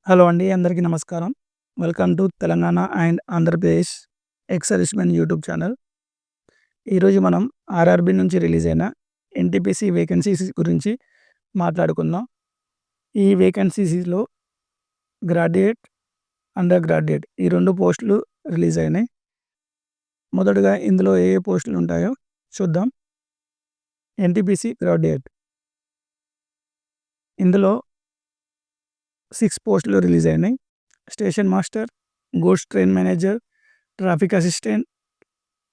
Hello అండి. అందరికీ నమస్కారం. Welcome to Telangana and Andhra Pradesh ex servicemen YouTube channel. ఈరోజు మనం ఆర్ఆర్‌బీ నుంచి రిలీజ్ అయిన ఎన్‌టీపీసీ వేకెన్సీస్ గురించి మాట్లాడుకుందాం. ఈ వేకెన్సీస్‌లో గ్రాడ్యుయేట్, అండర్ గ్రాడ్యుయేట్ ఈ 2 పోస్టులు రిలీజ్ అయినాయి. మొదటగా ఇందులో ఏ ఏ పోస్టులు ఉంటాయో చూద్దాం. ఎన్‌టీపీసీ గ్రాడ్యుయేట్ ఇందులో 6 పోస్టులు రిలీజ్ అయినాయి. Station master, goods train manager, traffic assistant,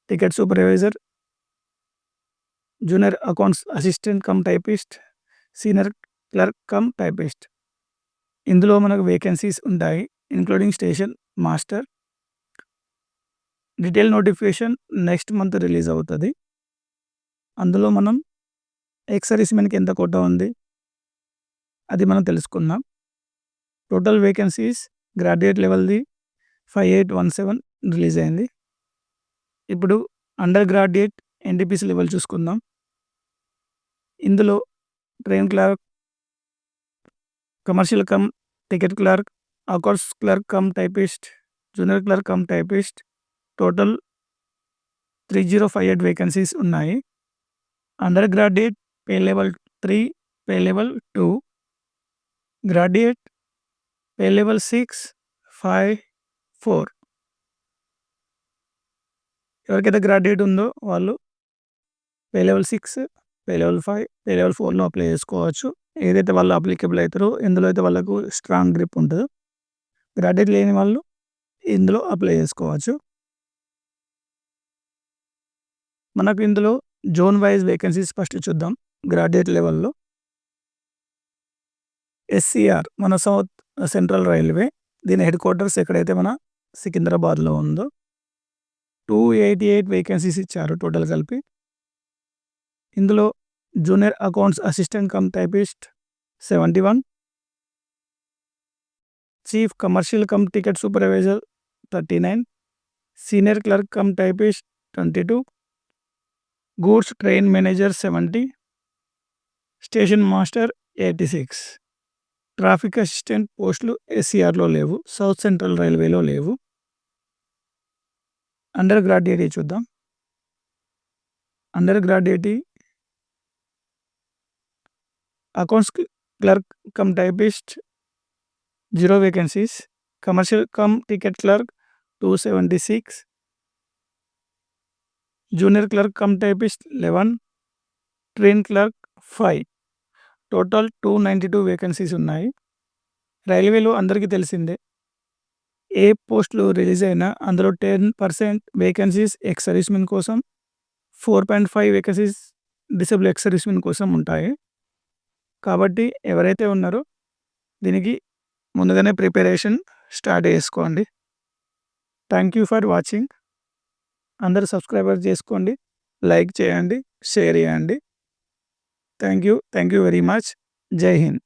ticket supervisor, junior accounts assistant cum typist, senior clerk cum typist. ఇందులో మనకు వేకెన్సీస్ ఉంటాయి including station master. Detail notification next month release అవుతుంది. అందులో మనం ఎక్స్ సర్వీస్‌మెన్‌కి ఎంత కోటా ఉంది అది మనం తెలుసుకుందాం. టోటల్ వేకెన్సీస్ గ్రాడ్యుయేట్ లెవెల్‌ది 5817 రిలీజ్ అయింది. ఇప్పుడు అండర్ గ్రాడ్యుయేట్ ఎన్‌టీపీసీ లెవెల్ చూసుకుందాం. ఇందులో train clerk, commercial cum ticket clerk, accounts clerk cum typist, junior clerk cum typist total 3058 vacancies ఉన్నాయి. Under graduate pay level 3, pay level 2, graduate pay level 6, 5, 4. ఎవరికైతే graduate ఉందో వాళ్ళు pay level 6, pay level 5, pay level 4లో apply చేసుకోవచ్చు. ఏదైతే వాళ్ళు applicable అవుతారో, ఎందులో అయితే వాళ్ళకు స్ట్రాంగ్ గ్రిప్ ఉంటుందో, గ్రాడ్యుయేట్ లేని వాళ్ళు ఇందులో అప్లై చేసుకోవచ్చు. మనకు ఇందులో జోన్ వైజ్ వేకెన్సీస్ ఫస్ట్ చూద్దాం. గ్రాడ్యుయేట్ లెవెల్లో ఎస్సీఆర్ మన సౌత్ సెంట్రల్ రైల్వే, దీని హెడ్ క్వార్టర్స్ ఎక్కడైతే మన సికింద్రాబాద్లో ఉందో 288 వేకెన్సీస్ ఇచ్చారు టోటల్ కలిపి. ఇందులో junior accounts assistant cum typist 71, chief commercial cum ticket supervisor 39, senior clerk cum typist 22, goods train manager 70, station master 86. Traffic assistant పోస్టులు ఎస్సీఆర్లో లేవు, సౌత్ సెంట్రల్ రైల్వేలో లేవు. అండర్ గ్రాడ్యుయేట్ చూద్దాం. Under graduate accounts clerk cum typist 0 vacancies, commercial cum ticket clerk 276, junior clerk cum typist 11, train clerk 5. Total 292 vacancies ఉన్నాయి. రైల్వేలో అందరికీ తెలిసిందే, ఏ పోస్టులు రిలీజ్ అయినా అందులో 10% వేకెన్సీస్ ఎక్స్ సర్వీస్‌మెన్ కోసం, 4.5 వేకెన్సీస్ డిసేబుల్ ఎక్స్ సర్వీస్‌మెన్ కోసం ఉంటాయి. కాబట్టి ఎవరైతే ఉన్నారో దీనికి ముందుగానే ప్రిపరేషన్ స్టార్ట్ చేసుకోండి. Thank you for watching. అందరూ సబ్స్క్రైబర్ చేసుకోండి, లైక్ చేయండి, షేర్ చేయండి. Thank you very much. జై హింద్.